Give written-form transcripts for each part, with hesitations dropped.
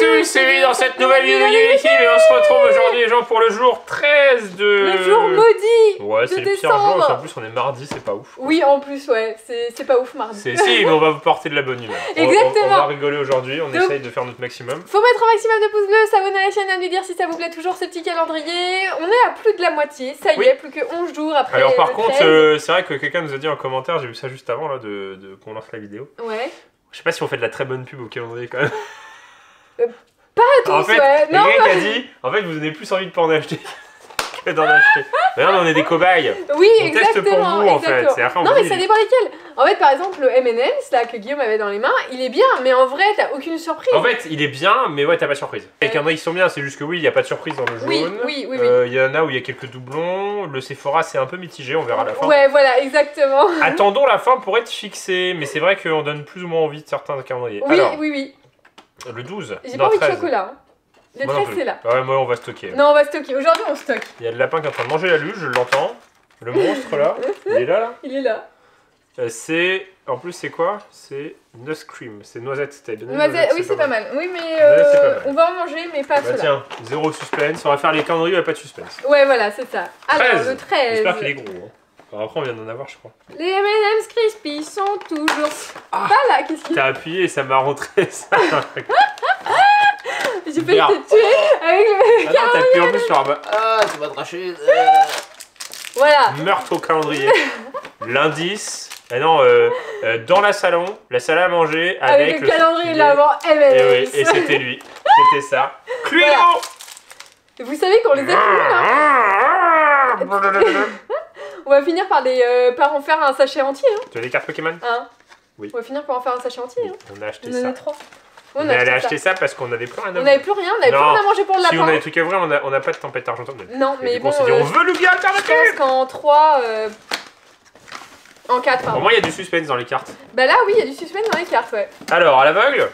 salut, c'est lui dans cette nouvelle vidéo de Yeliki, et on se retrouve aujourd'hui les gens pour le jour 13 de... Le jour maudit Ouais, c'est le pire jour, en plus on est mardi, c'est pas ouf. Oui, en plus, ouais, c'est pas ouf mardi. Si, mais on va vous porter de la bonne humeur. Exactement. On va rigoler aujourd'hui, on essaye de faire notre maximum. Faut mettre un maximum de pouces bleus, s'abonner à la chaîne et nous dire si ça vous plaît toujours ce petit calendrier. On est à plus de la moitié, ça y est, plus que 11 jours après. Alors par contre, c'est vrai que quelqu'un nous a dit en commentaire, j'ai vu ça juste avant là, qu'on lance la vidéo. Ouais. Je sais pas si on fait de la très bonne pub au calendrier quand même. Pas à tous, en fait, ouais. Non, quelqu'un qui a dit, en fait, vous n'avez plus envie de pas en acheter que d'en acheter. Regarde, on est des cobayes. Oui, on exactement. teste pour vous en fait. Non, mais ça dépend lesquels. En fait, par exemple, le M&M's là que Guillaume avait dans les mains, il est bien, mais en vrai, t'as aucune surprise. En fait, il est bien, mais ouais, t'as pas de surprise. Les calendriers qui sont bien, c'est juste que oui, il y a pas de surprise dans le jaune. Oui. Il y en a où il y a quelques doublons. Le Sephora, c'est un peu mitigé, on verra à la fin. Ouais, voilà, exactement. Attendons la fin pour être fixé, mais c'est vrai qu'on donne plus ou moins envie de certains calendriers. Oui, Alors, oui. le 12. J'ai pas envie de chocolat. Hein. Le 13, c'est là. Ouais, moi, on va stocker. Non, on va stocker. Aujourd'hui, on stocke. Il y a le lapin qui est en train de manger la luge, je l'entends. Le monstre là, il est là. Il est là. C'est. En plus, c'est quoi? C'est Nuscream, c'est noisette. Noisette, oui, c'est pas mal. Oui, mais on va en manger, mais pas cela. Tiens, zéro suspense. On va faire les calendriers, il n'y a pas de suspense. Ouais, voilà, c'est ça. Alors, le 13. J'espère qu'il est gros. Hein. Alors après, on vient d'en avoir, je crois. Les M&M's Crispy sont toujours pas là. Qu'est-ce qu'il y a? T'as appuyé et ça m'a rentré ça. J'ai failli te tuer avec le calendrier. T'as appuyé en plus sur un bas. Ah, tu vas te racher. Voilà. Meurtre au calendrier. L'indice. Ah non, dans la salle à manger avec le calendrier de l'avant M&M's. Et c'était lui. C'était ça. Cluedo. Voilà. Vous savez qu'on les a plus là. On va finir par en faire un sachet entier. Hein. Tu as des cartes Pokémon? Oui. On va finir par en faire un sachet entier. Hein. On a acheté ça. 3. On allait acheter ça parce qu'on avait plus rien à manger. On avait plus rien, on avait plus rien à manger pour le lapin. Si on a des trucs à ouvrir, on n'a pas de tempête argentine. Non, mais bon. On s'est dit, on veut le bien alternatif. Je pense qu'en 3. En 4, pardon. Pour moi, il y a du suspense dans les cartes. Bah là, oui, il y a du suspense dans les cartes, ouais. Alors, à l'aveugle.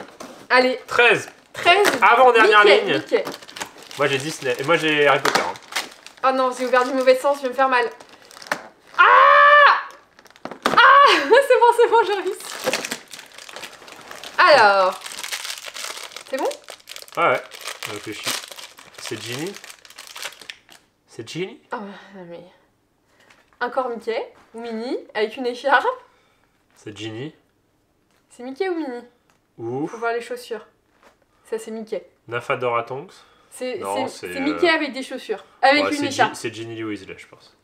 Allez. 13. 13. Avant-dernière ligne. Mickey. Moi, j'ai Disney. Et moi, j'ai Harry Potter. Hein. Oh non, j'ai ouvert du mauvais sens, je vais me faire mal. Ah c'est bon, j'ai réussi. Alors. C'est bon? Ouais. Je réfléchis. C'est Ginny. C'est Ginny? Oh, non mais... Encore Mickey ou Minnie avec une écharpe. C'est Ginny. C'est Mickey ou Minnie? Ou... Faut voir les chaussures. Ça, c'est Mickey. Nymphadora Tonks. C'est Mickey avec des chaussures. Avec une écharpe. C'est Ginny Louise, là, je pense.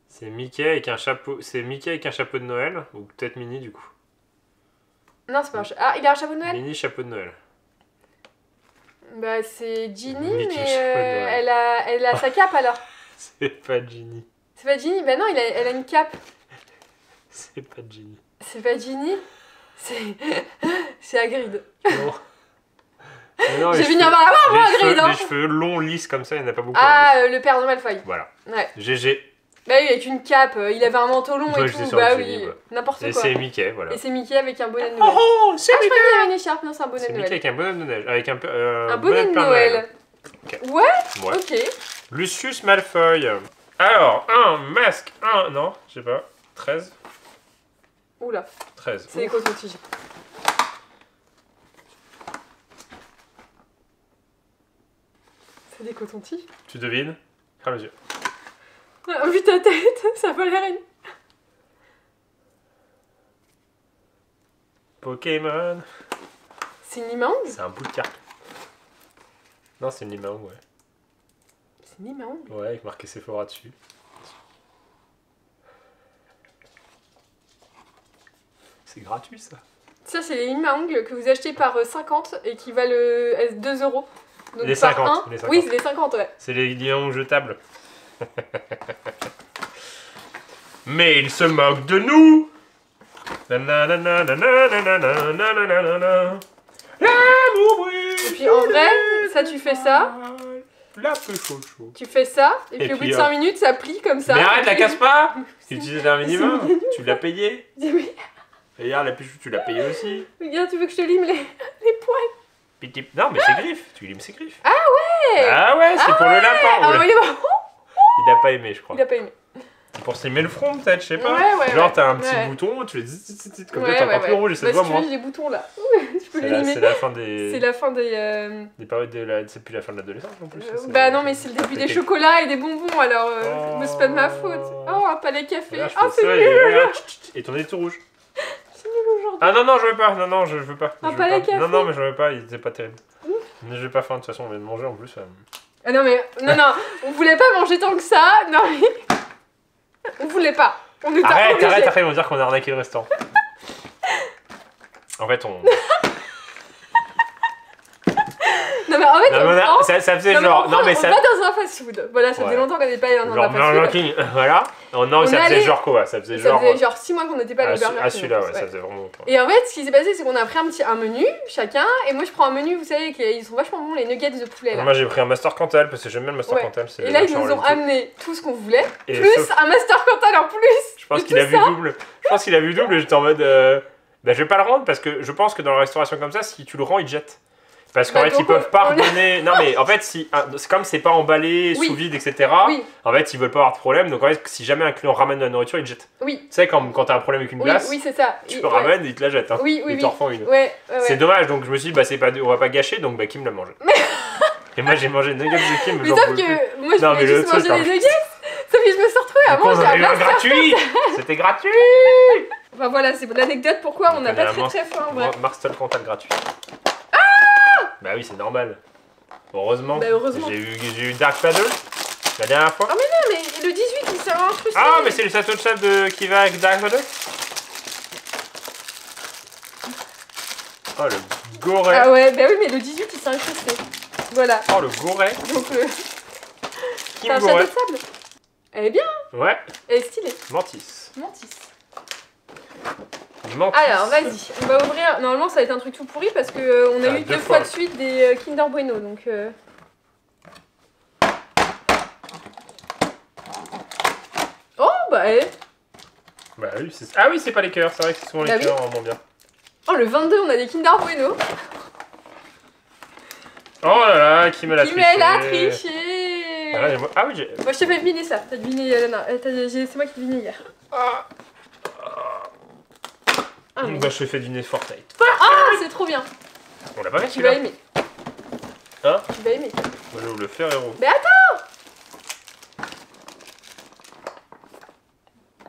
C'est Mickey avec un chapeau. C'est Mickey avec un chapeau de Noël. Ou peut-être Minnie, du coup. Non, c'est pas un chapeau. Ah, il a un chapeau de Noël? Minnie, chapeau de Noël. Bah, c'est Ginny, Mickey, mais elle a sa cape alors. C'est pas Ginny. C'est pas Ginny? Bah non, elle a une cape. C'est pas Ginny. C'est pas Ginny? C'est Hagrid. Non. J'ai fini par l'avoir, moi, Hagrid. Les cheveux longs, lisses comme ça, il n'y en a pas beaucoup. Ah, le père de Malfoy. Voilà. Ouais. GG. Bah oui, avec une cape, il avait un manteau long et tout. Bah oui, n'importe quoi. Et c'est Mickey, voilà. Et c'est Mickey avec un bonnet de Noël. Oh, c'est Mickey! Je croyais qu'il avait une écharpe, non, c'est un bonnet de Noël. C'est Mickey avec un bonnet de neige. Avec un bonnet de Noël. Okay. Ouais, ok. Lucius Malfoy. Alors, un masque, non, je sais pas. 13. Oula. 13. C'est des cotons-tiges. C'est des cotons-tiges? Tu devines? Ferme les yeux. Vu ta tête, ça a pas l'air une... Pokémon. C'est une Limaong? C'est un bout de carte. Non, c'est une Limaong, ouais. C'est une Limaong? Ouais, avec marqué Sephora dessus. C'est gratuit, ça. Ça, c'est les Limaong que vous achetez par 50 et qui valent 2 €. Donc les par 50, 1. les 50. Oui, c'est les 50, ouais. C'est les Limaong jetables. Mais il se moque de nous. Et puis en vrai, ça tu fais ça. La peu chaud chaud. Tu fais ça, et puis au bout de 5 minutes, ça plie comme ça. Mais arrête, la casse pas. Tu utilises un minimum. Tu l'as payé. Oui. Et regarde, la pichou, tu l'as payé aussi. Regarde, tu veux que je te lime les poils? Non, mais ses griffes. Tu limes ses griffes. Ah ouais. Ah ouais, c'est pour le lapin. Ah oui, il a pas aimé, je crois. Il a pas aimé. C'est pour s'aimer le front, peut-être, je sais pas. Ouais, Genre, t'as un petit bouton, tu le dis comme ça, t'as encore plus rouge et ça te voit moins. J'ai des boutons là. je peux l'éliminer. C'est la fin des... C'est la fin des... Des périodes de la... C'est plus la fin de l'adolescence non plus. Bah non, mais c'est le début des chocolats et des bonbons, alors mais c'est pas de ma faute. Oh, un palais café. Là, Oh, c'est nul. Et ton nez est tout rouge. C'est nul aujourd'hui. Ah non, non, je veux pas. Non, je veux pas. Un palais café. Non, mais je veux pas, il était pas terrible. Mais je vais pas faim, de toute façon, on vient de manger en plus. Ah non, mais... Non, on voulait pas manger tant que ça. Non, mais... On voulait pas. On était Arrête, obligés. après ils vont dire qu'on a arnaqué le restaurant. En fait, on... Non, mais en fait, Non, mais on prend... ça faisait Non, genre... on Non, mais va ça... dans un fast-food. Voilà, ça faisait Ouais. longtemps qu'on n'était pas allé dans Genre un fast-food. Burger King, voilà. Non, ça faisait genre quoi? Ça faisait Ça genre... faisait genre 6 mois qu'on n'était pas allé au Burger King. Ah, celui-là, en plus, ouais, ça faisait vraiment longtemps. Et en fait, ce qui s'est passé, c'est qu'on a pris un menu, chacun, et moi je prends un menu, vous savez, ils sont vachement bons, les nuggets de poulet là. Moi, j'ai pris un Master Cantal parce que j'aime bien le Master Ouais. Cantal. Et là, ils nous ont amené tout ce qu'on voulait, Et plus sauf- un master Cantal en plus. Je pense de qu'il tout a vu ça. double. Je pense qu'il a vu double et j'étais en mode... Bah, je vais pas le rendre parce que je pense que dans la restauration comme ça, si tu le rends, ils te jettent. Parce qu'en Bah, fait, ils donc, peuvent pas on a- redonner... Non, mais en fait, si c'est comme c'est pas emballé, Oui. sous vide, etc., Oui, en fait, ils veulent pas avoir de problème. Donc, en fait, si jamais un client ramène de la nourriture, ils te jettent. oui, Tu sais, quand t'as un problème avec une oui, glace, oui, c'est ça. tu Oui, le ramènes et ils te la jettent. Hein. Oui, Ils t'en refont une. Ouais, C'est dommage, donc je me suis dit, bah, on va pas gâcher, donc bah, Kim l'a mangé. Et moi, j'ai mangé nuggets de Kim, Mais j'en sauf pouvais plus. que moi je Non, voulais mais le juste truc, manger en les fait. nuggets, sauf que je me suis retrouvée à Du coup, on manger en a un eu un master. gratuit. C'était gratuit. Enfin voilà, c'est l'anecdote pourquoi on n'a pas très très faim en vrai. Marston Cantal gratuit. Bah oui, c'est normal. Heureusement. Bah, heureusement. J'ai eu Dark Paddle la dernière fois. Ah mais non, mais le 18 il s'est incrusté. Ah, mais c'est le château de chef qui va avec Dark Paddle. Oh, le goret. Ah ouais, bah oui, mais le 18 il s'est incrusté. Voilà. Oh, le goret. Donc le... C'est Kim un château Goret. de sable. Elle est bien, Ouais, elle est stylée. Mantis. Mantis. Mantis. Alors vas-y, on va ouvrir. Normalement ça va être un truc tout pourri parce que on a Ah, eu deux deux fois. fois de suite des Kinder Bueno donc. Oh bah Bah oui, ah oui, c'est pas les cœurs, c'est vrai que c'est souvent les Bah oui. cœurs en moins bien. Oh le 22 on a des Kinder Bueno. Oh là là, qui me l'a Qui triché. met la triché. Ah, ah oui, j'ai... Moi je t'ai fait deviner ça. T'as deviné. Non, c'est moi qui t'ai deviné hier. Ah, mais... Bah, je te fais du nez Fortnite. Ah c'est trop bien. On l'a pas fait Tu vas celui-là. aimer. Hein? Tu vas aimer. Moi, je vais vous le faire, héros. Mais attends.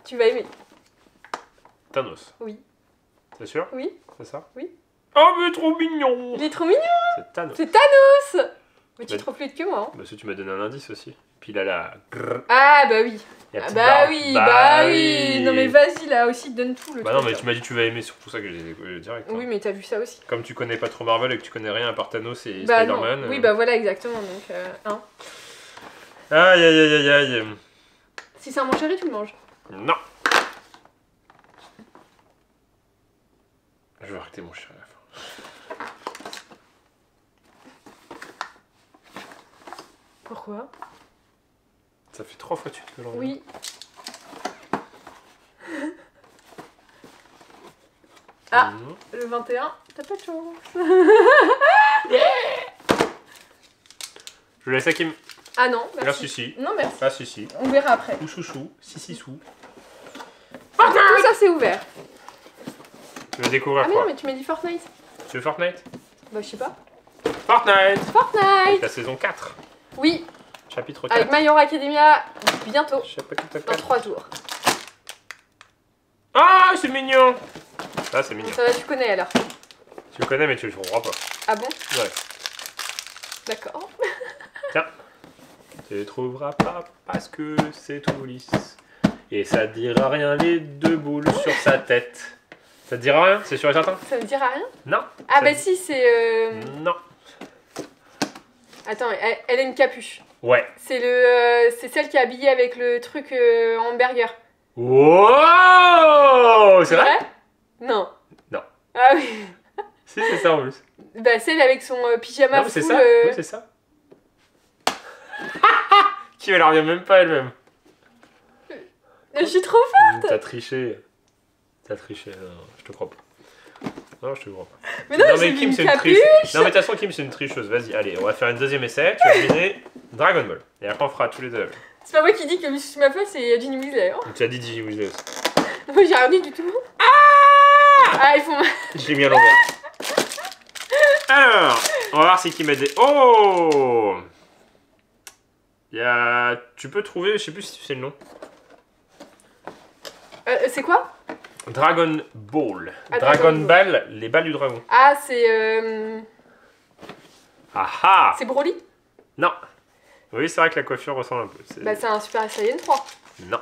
Tu vas aimer. Thanos. Oui. C'est sûr? Oui. C'est ça? Oui. Oh, mais trop mignon! Il est trop mignon. C'est Thanos. C'est Thanos. Mais tu Bah- es trop plus vite que moi. Hein. Bah, si tu m'as donné un indice aussi. Puis là, la... grrr, Ah bah oui. la Ah petite bah barbe. oui, bah oui. Non mais vas-y là aussi donne tout le Bah truc, non, mais là. tu m'as dit que tu vas aimer, c'est pour ça que j'ai direct. hein. Oui mais t'as vu ça aussi. Comme tu connais pas trop Marvel et que tu connais rien à part Thanos et Bah non. Spider-Man. Oui bah voilà exactement donc hein. Aïe aïe aïe aïe aïe. Si c'est un mon chéri tu le manges. Non. Je vais arrêter mon chien à la fin. Pourquoi? Ça fait 3 fois de suite que j'en ai. Oui. Ah. Mhm. Le 21, t'as pas de chance. Je laisse à Kim. Ah non, merci. Merci, si. Non merci. Ah, si, si. On verra après. Ou chouchou. Si, sou. Tout ça c'est ouvert. Tu veux découvrir Ah mais non quoi? mais tu m'as dit Fortnite. Tu veux Fortnite? Bah je sais pas. Fortnite! Fortnite. La saison 4. Oui, Chapitre 4. avec My Hero Academia bientôt. Chapitre Dans 4. 3 jours. Ah, c'est mignon! Ah, c'est mignon. Ça va, tu connais alors. Tu le connais, mais tu le trouveras pas. Ah bon? Ouais. D'accord. Tiens. Tu le trouveras pas parce que c'est tout lisse. Et ça te dira rien, les deux boules sur sa tête. Ça te dira rien, c'est sûr et certain? Ça me dira rien? Non. Ah Ça- bah si, c'est... Non. Attends, elle a une capuche. Ouais. C'est celle qui est habillée avec le truc hamburger. Wow! C'est vrai? Non. Non. Ah oui. Si, c'est ça en plus. Bah celle avec son pyjama Non, mais c'est full, ça. Oui, c'est ça. Qui elle en revient même pas elle-même. Je suis trop T'as triché. T'as triché. Non, je te crois pas. Non, je te crois pas. Mais non, j'ai mais mis Kim, une c'est une capuche. tricheuse. Non, mais de toute façon, Kim, c'est une tricheuse. Vas-y, allez, on va faire un deuxième essai. Tu vas deviner Dragon Ball. Et après, on fera tous les deux. C'est pas moi qui dis que Miss Muffet c'est Ginny Weasley. Hein. Donc, tu as dit Gigi Weasley aussi. Moi j'ai rien dit du tout. Ah il faut... Je l'ai mis à l'envers. Alors, on va voir c'est qui m'a des... Oh! Tu peux trouver, je sais plus si tu sais le nom. C'est quoi? Dragon Ball. Ah, Dragon Ball, les balles du dragon. Ah, c'est... Ah ah! C'est Broly? Non. Oui, c'est vrai que la coiffure ressemble un peu. Bah, c'est un Super Saiyan 3. Non.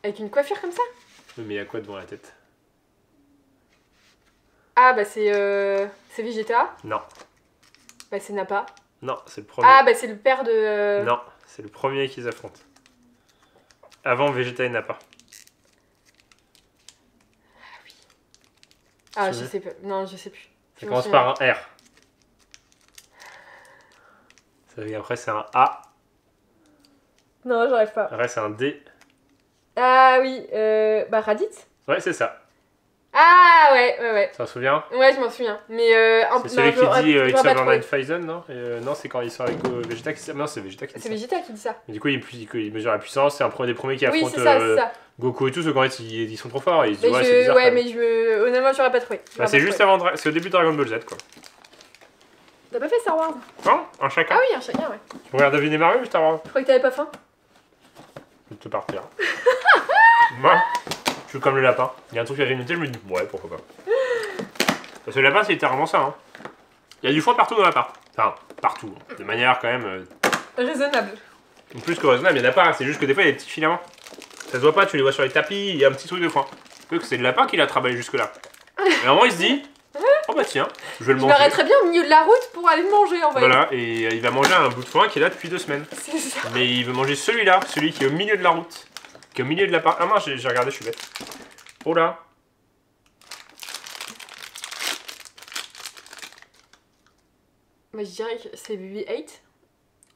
Avec une coiffure comme ça? Oui, mais il y a quoi devant la tête? Ah, bah, c'est Vegeta. Non. Bah, c'est Nappa. Non, c'est le premier. Ah, bah, c'est le père de... Non, c'est le premier qu'ils affrontent. Avant Vegeta et Nappa. Ah, Tu je veux? sais pas. Non, je sais plus. Ça commence par un R. Après, c'est un A. Non, j'arrive pas. Après, c'est un D. Ah oui, bah Raditz. Ouais, c'est ça. Ah ouais. Tu t'en souviens? Ouais, je m'en souviens. Mais un C'est celui qui dit j'aurais It's pas over trouvé. 9000, non? Non, c'est quand ils sont avec Vegeta qui... Non, c'est Vegeta qui dit C'est ça. Vegeta qui dit ça. Mais du coup, il mesure la puissance. C'est un des premiers qui Oui, affronte c'est ça, c'est ça. Goku et tout. Sauf qu'en fait, ils sont trop forts. Et ils se Mais disent, ouais, c'est bizarre. ouais, quand même. mais honnêtement, j'aurais pas trouvé. Bah, c'est juste avant. C'est au début de Dragon Ball Z, quoi. T'as pas fait Star Wars? Non? Un chacun? Ah oui, un chacun, ouais. Tu regardes deviner Mario juste avant? Je crois que t'avais pas faim. Je vais te partir. Moi, je suis comme le lapin. Il y a un truc à grignoter, je me dis, ouais, pourquoi pas. Parce que le lapin, c'est littéralement ça. Hein. Il y a du foin partout dans l'appart. Enfin, partout. Hein. De manière quand même. Raisonnable. Plus que raisonnable, il n'y en a pas. C'est juste que des fois, il y a des petits filaments. Ça se voit pas, tu les vois sur les tapis, il y a un petit truc de foin. Que c'est le lapin qui l'a travaillé jusque-là. Et à un moment, il se dit, oh bah tiens, je vais le Je manger. m'arrêterais bien au milieu de la route pour aller le manger en fait. Voilà, et il va manger un bout de foin qui est là depuis 2 semaines. C'est ça. Mais il veut manger celui-là, celui qui est au milieu de la route. Qui est au milieu de l'appart. Ah mince, j'ai regardé, je suis bête. Oh là. Moi je dirais que c'est BB-8.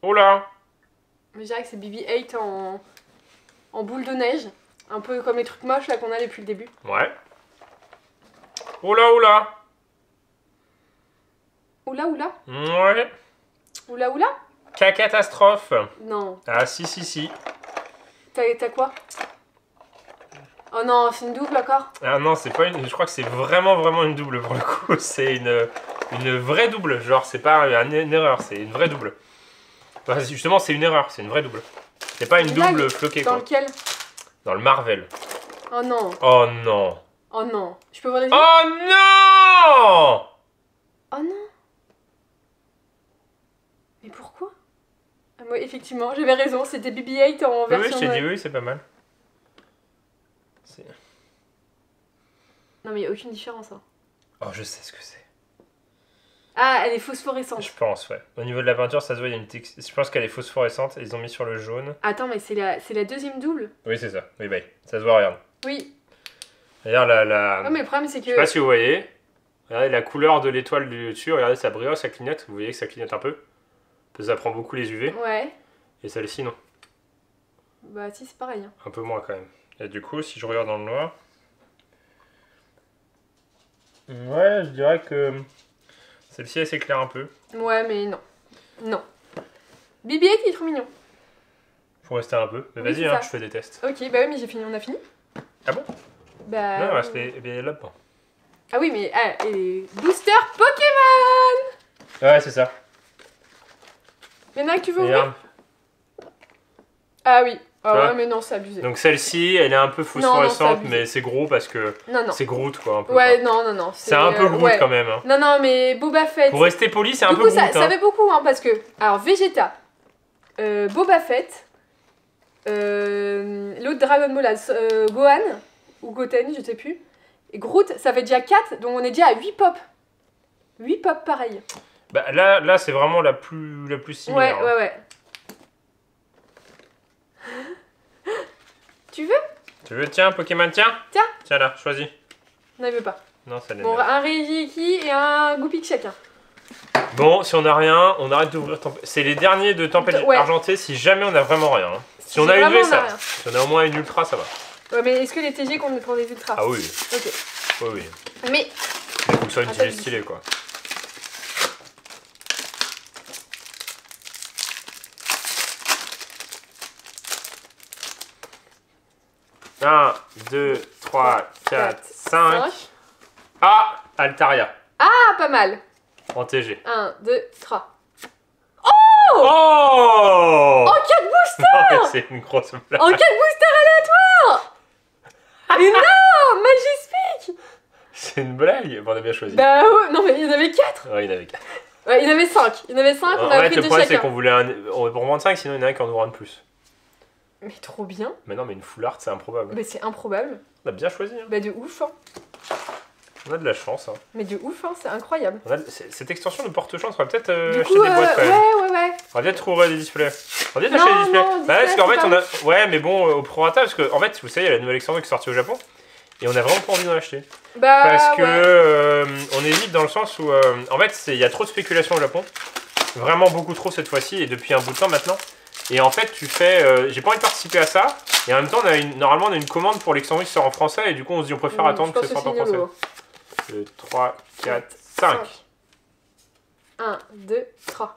Oh là. Moi je dirais que c'est BB-8 en boule de neige. Un peu comme les trucs moches là qu'on a depuis le début. Ouais. Oh là, oh là. Oula oula. Ouais. Oula oula. Catastrophe. Non. Ah si, si, si. T'as quoi? Oh non, c'est une double encore. Ah non, c'est pas une... Je crois que c'est vraiment une double pour le coup. C'est une vraie double. Genre, c'est pas une erreur, c'est une vraie double. Enfin, justement, c'est une erreur, c'est une vraie double. C'est pas une double floquée, Dans quoi. lequel? Dans le Marvel. Oh non. Oh non. Oh non. Je peux voir les yeux? Oh non. Oh non. Mais pourquoi? Ah, moi, effectivement, j'avais raison, c'était BB-8 en Oui, oui, version... je t'ai dit oui, c'est pas mal. Non mais il n'y a aucune différence. Hein. Oh, je sais ce que c'est. Ah, elle est phosphorescente. Je pense, ouais. Au niveau de la peinture, ça se voit, il y a une texture. Je pense qu'elle est phosphorescente et ils ont mis sur le jaune. Attends, mais c'est la deuxième double. Oui, c'est ça. Oui, bah, ça se voit, regarde. Oui. Regarde la... Non mais le problème c'est que... Je sais pas si vous voyez. Regardez la couleur de l'étoile du dessus. Regardez, ça brille, ça clignote. Vous voyez que ça clignote un peu. Parce que ça prend beaucoup les UV. Ouais. Et celle-ci, non. Bah si, c'est pareil. Hein. Un peu moins quand même. Et du coup, si je regarde dans le noir... Ouais, je dirais que... Celle-ci, elle s'éclaire un peu. Ouais, mais non. Non. BB-8 il est trop mignon. Faut rester un peu. Mais Oui, vas-y, c'est hein, ça. je fais des tests. Ok, bah oui, mais j'ai fini. On a fini? Ah bon? Bah... Non, il reste les là-dedans. Ah oui, mais... Ah, et les boosters Pokémon. Ouais, c'est ça. Il y en a que tu veux Regarde. ouvrir? Ah oui. Ah Ouais. ouais, mais non, c'est abusé. Donc celle-ci, elle est un peu Non, phosphorescente, c'est abusé. mais c'est gros parce que Non, non. c'est Groot, quoi, un peu. Ouais, quoi. non. C'est un peu Groot ouais. quand même. Hein. Non, non, mais Boba Fett... Pour rester poli, c'est un Du peu coup, Groot. ça hein. fait beaucoup, hein, parce que... Alors, Vegeta, Boba Fett, l'autre Dragon Ball, là, Gohan, ou Goten, je sais plus, et Groot, ça fait déjà 4, donc on est déjà à 8 pop. 8 pop, pareil. Bah, là c'est vraiment la plus Ouais, similaire. hein. ouais. Tu veux? Tu veux, tiens, Pokémon, tiens. Tiens. Tiens là, choisis. Non, il veut pas. Non, ça l'est. Bon, un Reiki et un Goupik chacun. Bon, si on a rien, on arrête d'ouvrir Tempête. C'est les derniers de Tempête Ouais. Argentée si jamais on a vraiment rien. Hein. Si on a vraiment, une V, on a ça. rien. Si on a au moins une ultra, ça va. Ouais, mais est-ce que les TG comptent pour les ultras? Ah oui, Ok. oui, oui. Mais... Il faut que ce soit une Attends, TG stylée, quoi. Un, 2, 3, 4, 5. Cinq. Ah, Altaria. Ah, pas mal. En TG. 1, 2, 3. Oh En 4 boosters. Non, mais c'est une grosse blague. En 4 boosters aléatoires. Et non, Magispic. C'est une blague. Bon, on a bien choisi. Bah ouais, non mais il y en avait 4. Ouais, il y en avait 4. Ouais, il y en avait 5. Il y en avait 5, on En a fait, pris le 2 problème, c'est chacun. qu'on voulait on va pour moins de 5, sinon il y en a un qui en aura un de plus. Mais trop bien. Mais non, mais une full art, c'est improbable. Mais c'est improbable. On a bien choisi. Hein. Bah de ouf, hein. On a de la chance. Hein. Mais de ouf, hein, c'est incroyable. Cette extension de porte-chance, on va peut-être Du acheter coup, des boîtes quand même. ouais. On va peut-être trouver des displays. On va peut-être Non, acheter des displays. non, Bah, parce qu'en display, fait, c'est on a. Ouais, mais bon, au prorata, parce que, en fait, vous savez, il y a la nouvelle extension qui est sortie au Japon. Et on a vraiment pas envie d'en acheter. Bah Parce que ouais. on hésite dans le sens où. En fait, il y a trop de spéculation au Japon. Vraiment beaucoup trop cette fois-ci, et depuis un bout de temps maintenant. Et en fait, tu fais. J'ai pas envie de participer à ça. Et en même temps, normalement, on a une commande pour l'extension qui sort en français. Et du coup, on se dit, on préfère attendre que ça sorte en français. 2, 3, 4, 5. 1, 2, 3.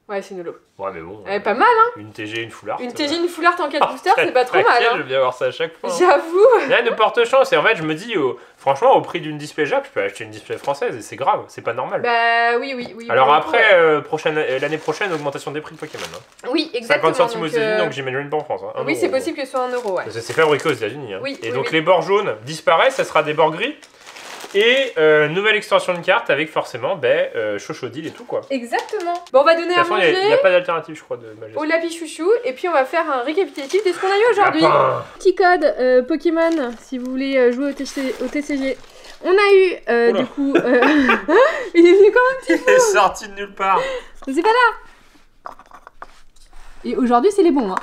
Ouais, c'est nullo. Ouais, mais bon. Elle est pas mal, hein. Une TG, une full art. Une TG, une full art en 4 boosters, c'est pas trop mal, Je hein. vais bien voir ça à chaque fois. Hein. J'avoue. Là, de porte-chance. Et en fait, je me dis, franchement, au prix d'une display Jap, je peux acheter une display française. Et c'est grave, c'est pas normal. Bah oui. Alors oui, après, l'année prochaine, augmentation des prix de Pokémon. Hein. Oui, exactement. 50 centimes aux donc, États-Unis, donc j'imagine pas en France. Hein. Oui, c'est €. possible que ce soit 1 euro, ouais. Parce que c'est fabriqué aux États-Unis. Hein. Oui, et oui, donc oui. les bords jaunes disparaissent, ça sera des bords gris. Et nouvelle extension de carte avec forcément Chochodile et tout quoi. Exactement. Bon, on va donner De toute à façon, il n'y manger a pas d'alternative, je crois, de Majesté. au Lapi Chouchou et puis on va faire un récapitulatif de ce qu'on a eu aujourd'hui. Lapin. Petit code Pokémon si vous voulez jouer au TCG. On a eu Oula. du coup. Il est venu quand même. Il est sorti de nulle part. C'est pas là. Et aujourd'hui, c'est les bons. Hein.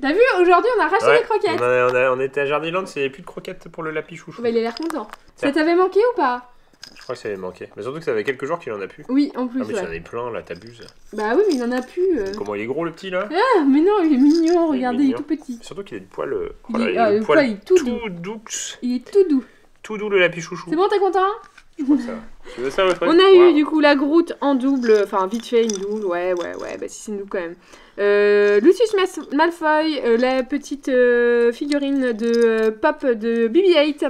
T'as vu, aujourd'hui, on a racheté les croquettes. On était à Jardiland, il n'y avait plus de croquettes pour le Lapi Chouchou. Bah, il a l'air content. Tiens. Ça t'avait manqué ou pas? Je crois que ça avait manqué. Mais surtout que ça avait quelques jours qu'il en a plus. Oui, en plus. Ah, mais tu en Ouais. as plein là, t'abuses. Bah oui, mais il en a plus. Comment il est gros le petit là? Ah, mais non, il est mignon, regardez, il est mignon. tout petit. Surtout qu'il a le poil. Il est- le poil, il est tout doux. doux. Il est tout doux. Tout doux le Lapi Chouchou. C'est bon, t'es content? Je crois que ça va. Tu veux ça, ouais, On a eu du coup la Groot en double, enfin vite fait une double, ouais, bah si c'est une double quand même. Lucius Malfoy, la petite figurine de Pop de BB-8,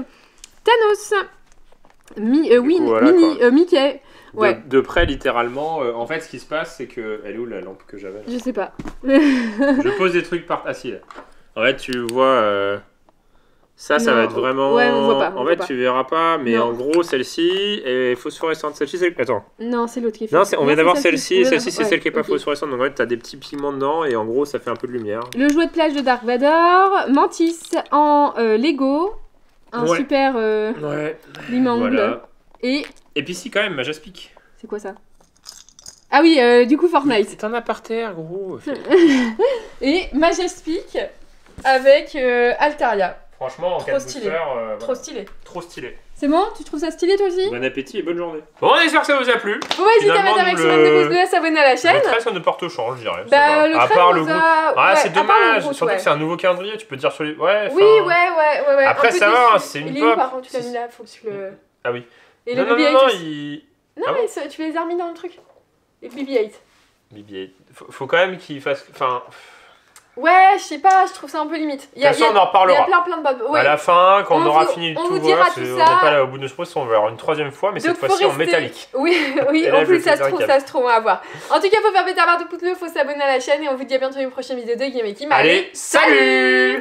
Thanos, voilà, Mickey, ouais, De près, littéralement, en fait, ce qui se passe, c'est que. Elle est où la lampe que j'avais là je sais pas. Je pose des trucs par. Ah si, là. En fait, tu vois. Ça Non, va être vraiment. ouais, on voit pas, on en voit fait, pas. tu verras pas, mais Non. en gros, celle-ci est phosphorescente. Celle-ci, c'est. Attends. Non, c'est l'autre qui est Non, fait. on vient c'est d'avoir celle-ci, et celle-ci, c'est ouais, celle qui est pas ok. phosphorescente. Donc en fait, t'as des petits pigments dedans, et en gros, ça fait un peu de lumière. Le jouet de plage de Dark Vador, Mantis en Lego, un Ouais. super Ouais. limangle, Voilà. et Et puis, si, quand même, Majaspic. c'est quoi ça? Ah oui, du coup Fortnite. T'en as par terre, gros. Et Majespic avec Altaria. Franchement, en Trop 4 stylé. boosters, Trop voilà. stylé. Trop stylé. C'est bon? Tu trouves ça stylé toi aussi? Bon appétit et bonne journée. Bon, on espère que ça vous a plu. Faut pas hésiter à Finalement, mettre un nous, maximum de pouces bleus, à s'abonner à la Le chaîne. 13, ça ne porte chance, je dirais. ça Bah, va. le À 13, part on le nous goût. a- Ah, ouais, c'est à part le dommage. gros, Surtout ouais. que c'est un nouveau calendrier, tu peux dire sur les. Ouais, Oui, enfin- ouais. Après, un peu ça va, déçu. c'est une Il est où pop. par contre? Tu l'as mis là, faut que tu le. Ah oui. Et Non, le non, BB-8 non, aussi. il. Non, Ah mais tu les as remis dans le truc. Et le BB-8. BB-8. Faut quand même qu'il fasse. Enfin. Ouais, je sais pas, je trouve ça un peu limite. De toute façon, on en Il y a reparlera. plein de bonnes. Ouais. À la fin, quand on On aura vous- fini on tout vous dira voir, tout on n'est ça. pas là au bout de ce processus, on va avoir une troisième fois, mais Donc, cette faut fois-ci en rester- métallique. Oui, Et là, en je plus vais ça se péter un trouve, câble. ça se trouve, on va voir. En tout cas, faut faire péter un barre de pouce bleu, faut s'abonner à la chaîne et on vous dit à bientôt dans une prochaine vidéo de Game et Kim. Allez, salut!